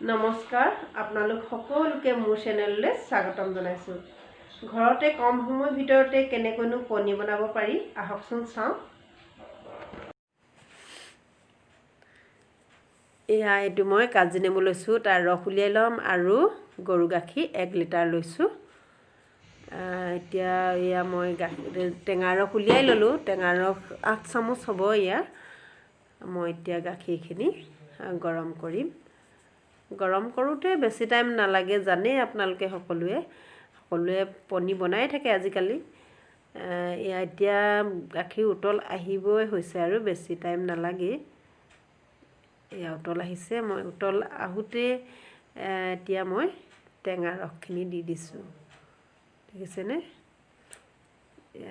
নমস্কাৰ, আপোনালোক সকলোকে মোৰ চেনেললৈ স্বাগতম জনাইছোঁ। ঘৰতে কম সময়ৰ ভিতৰতে কেনেকৈনো পনীৰ বনাব পাৰি আহকচোন চাওঁ। এইটো মই কাজি নেমু লৈছোঁ, তাৰ ৰস উলিয়াই ল'ম আৰু গৰু গাখীৰ 1 লিটাৰ লৈছোঁ। এতিয়া মই টেঙা ৰস উলিয়াই ল'লোঁ। টেঙা ৰস 8 চামুচ হ'ব ইয়াৰ। মই এতিয়া গাখীৰখিনি গৰম কৰিম। গৰম কৰোঁতে বেছি টাইম নালাগে, জানেই আপোনালোকে সকলোৱে পনীৰ বনাই থাকে আজিকালি। এতিয়া গাখীৰ উতল আহিবই হৈছে আৰু বেছি টাইম নালাগে। উতল আহিছে, মই উতল আহোঁতে এতিয়া মই টেঙা ৰসখিনি দি দিছোঁ, দেখিছেনে?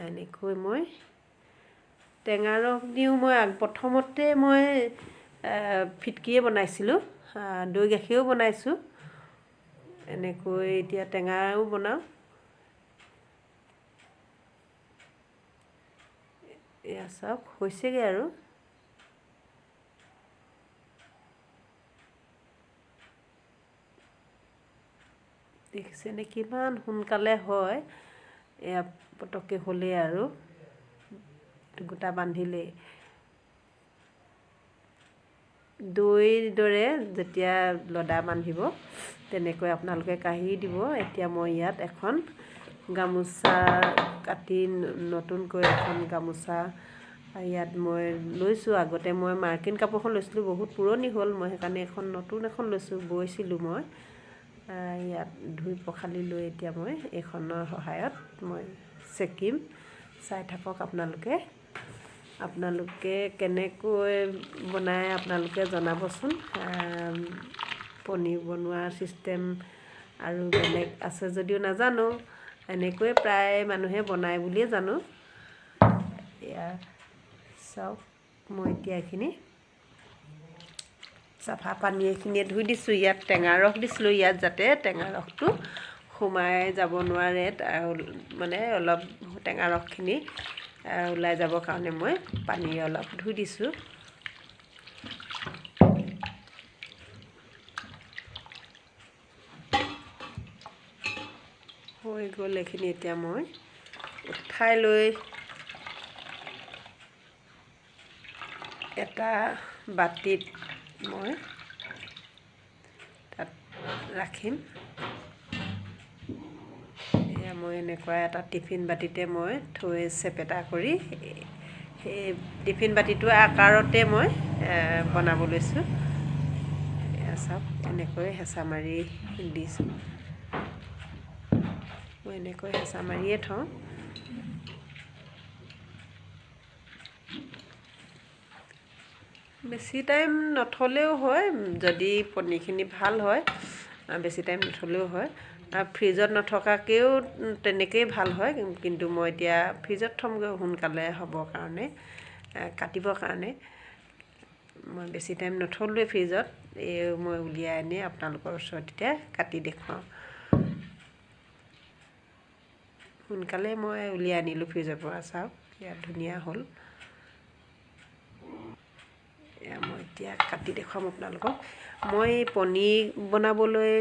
এনেকৈ মই টেঙা ৰস দিওঁ। প্ৰথমতে মই ফিটকিয়ে বনাইছিলোঁ, দৈ গাখীৰেও বনাইছোঁ। এনেকৈ এতিয়া টেঙাও বনাওঁ। এয়া চাওক, হৈছেগৈ আৰু। দেখিছেনে কিমান সোনকালে হয়। এয়া পটককৈ হ'লেই আৰু গোটা বান্ধিলেই। দৈৰ দৰে যেতিয়া লদা বান্ধিব তেনেকৈ আপোনালোকে কাঢ়ি দিব। এতিয়া মই ইয়াত এখন গামোচা কাটি নতুনকৈ এখন গামোচা ইয়াত মই লৈছোঁ। আগতে মই মাৰ্কিন কাপোৰখন লৈছিলোঁ, বহুত পুৰণি হ'ল। মই সেইকাৰণে নতুন এখন লৈছোঁ, বৈছিলোঁ মই। ইয়াত ধুই পখালি লৈ এতিয়া মই এইখনৰ সহায়ত মই চেকিম। চাই থাকক আপোনালোকে কেনেকৈ বনায় আপোনালোকে জনাবচোন। পনীৰ বনোৱা চিষ্টেম আৰু বেলেগ আছে যদিও নাজানো, এনেকৈয়ে প্ৰায় মানুহে বনায় বুলিয়ে জানো। এয়া চাওক, মই এতিয়া এইখিনি চাফা পানীখিনিয়ে ধুই দিছোঁ। ইয়াত টেঙা ৰস দিছিলোঁ, ইয়াত যাতে টেঙা ৰসটো সোমাই যাব নোৱাৰে, মানে অলপ টেঙা ৰসখিনি ওলাই যাবৰ কাৰণে মই পানী অলপ ধুই দিছোঁ। হৈ গ'ল এইখিনি। এতিয়া মই উঠাই লৈ এটা বাতিত মই তাত ৰাখিম। এয়া মই এনেকুৱা এটা টিফিন বাতিতে মই থৈ চেপেটা কৰি সেই টিফিন বাতিটোৰ আকাৰতে মই বনাব লৈছোঁ। এয়া চাওক, এনেকৈ হেঁচা মাৰি দিছোঁ। মই এনেকৈ হেঁচা মাৰিয়ে থওঁ। বেছি টাইম নথলেও হয়, যদি পনীৰখিনি ভাল হয়। বেছি টাইম নথলেও হয়। ফ্ৰিজত নথকাকৈও তেনেকৈয়ে ভাল হয়, কিন্তু মই এতিয়া ফ্ৰিজত থ'মগৈ সোনকালে হ'বৰ কাৰণে, কাটিবৰ কাৰণে। মই বেছি টাইম নথলোঁৱে ফ্ৰিজত। মই উলিয়াই আনি আপোনালোকৰ ওচৰত এতিয়া কাটি দেখুৱাওঁ। সোনকালে মই উলিয়াই আনিলোঁ ফ্ৰিজৰ পৰা। চাওক, ইয়াত ধুনীয়া হ'ল। মই এতিয়া কাটি দেখুৱাম আপোনালোকক। মই পনীৰ বনাবলৈ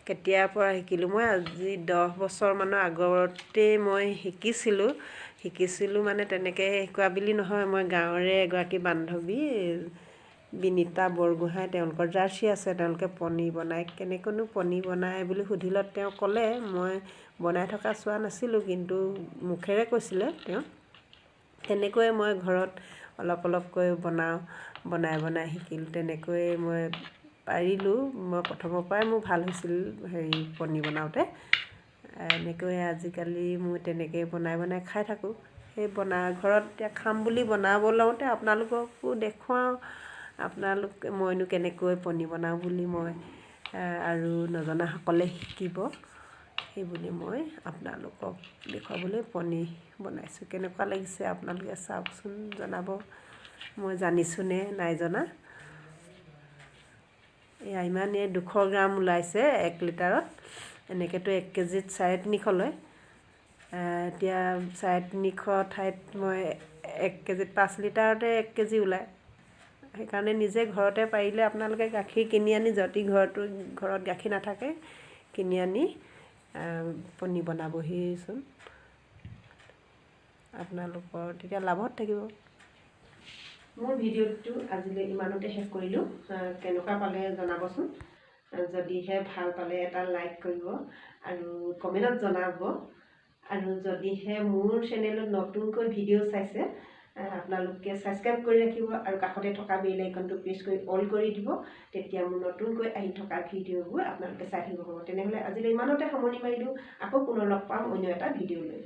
কেতিয়াৰ পৰা শিকিলোঁ? মই আজি 10 বছৰমানৰ আগতেই মই শিকিছিলোঁ মানে তেনেকৈ শিকোৱা বুলি নহয়। মই গাঁৱৰে এগৰাকী বান্ধৱী বিনীতা বৰগোহাঁই, তেওঁলোকৰ জাৰ্চি আছে। তেওঁলোকে পনীৰ বনায়। কেনেকৈনো পনীৰ বনায় বুলি সুধিলত তেওঁ ক'লে। মই বনাই থকা চোৱা নাছিলোঁ, কিন্তু মুখেৰে কৈছিলে তেওঁ। তেনেকৈয়ে মই ঘৰত অলপ অলপকৈ বনাই শিকিলোঁ। তেনেকৈয়ে মই পাৰিলোঁ। মই প্ৰথমৰ পৰাই মোৰ ভাল হৈছিল পনীৰ বনাওঁতে। এনেকৈয়ে আজিকালি মই তেনেকৈ বনাই খাই থাকোঁ। সেই ঘৰত এতিয়া খাম বুলি বনাব লওঁতে আপোনালোককো দেখুৱাওঁ। মইনো কেনেকৈ পনীৰ বনাওঁ বুলি মই আৰু নজনাসকলে শিকিব, সেইবুলি মই আপোনালোকক দেখুৱাবলৈ পনীৰ বনাইছোঁ। কেনেকুৱা লাগিছে আপোনালোকে চাওকচোন, জনাব। মই জানিছোঁ নে নাই জনা। ইমানেই 200 গ্ৰাম ওলাইছে 1 লিটাৰত। এনেকৈতো 1 কেজিত 350 লয়। এতিয়া 350 ঠাইত মই 1 কেজিত 5 লিটাৰতে 1 কেজি ওলায়। সেইকাৰণে নিজে ঘৰতে পাৰিলে আপোনালোকে গাখীৰ কিনি আনি যদি ঘৰত গাখীৰ নাথাকে কিনি আনি পনীৰ বনাবহিচোন। আপোনালোকৰ তেতিয়া লাভত থাকিব। মোৰ ভিডিঅ'টো আজিলৈ ইমানতে শেষ কৰিলোঁ। কেনেকুৱা পালে জনাবচোন। যদিহে ভাল পালে এটা লাইক কৰিব আৰু কমেণ্টত জনাব। আৰু যদিহে মোৰ চেনেলত নতুনকৈ ভিডিঅ' চাইছে আপোনালোকে ছাবস্ক্ৰাইব কৰি ৰাখিব আৰু কাষতে থকা বেল আইকনটো প্ৰেছ কৰি অল কৰি দিব। তেতিয়া মোৰ নতুনকৈ আহি থকা ভিডিঅ'বোৰ আপোনালোকে চাই থাকিব পাৰিব। তেনেহ'লে আজিলৈ ইমানতে সামৰণি মাৰিলোঁ। আকৌ পুনৰ লগ পাম অন্য এটা ভিডিঅ' লৈ।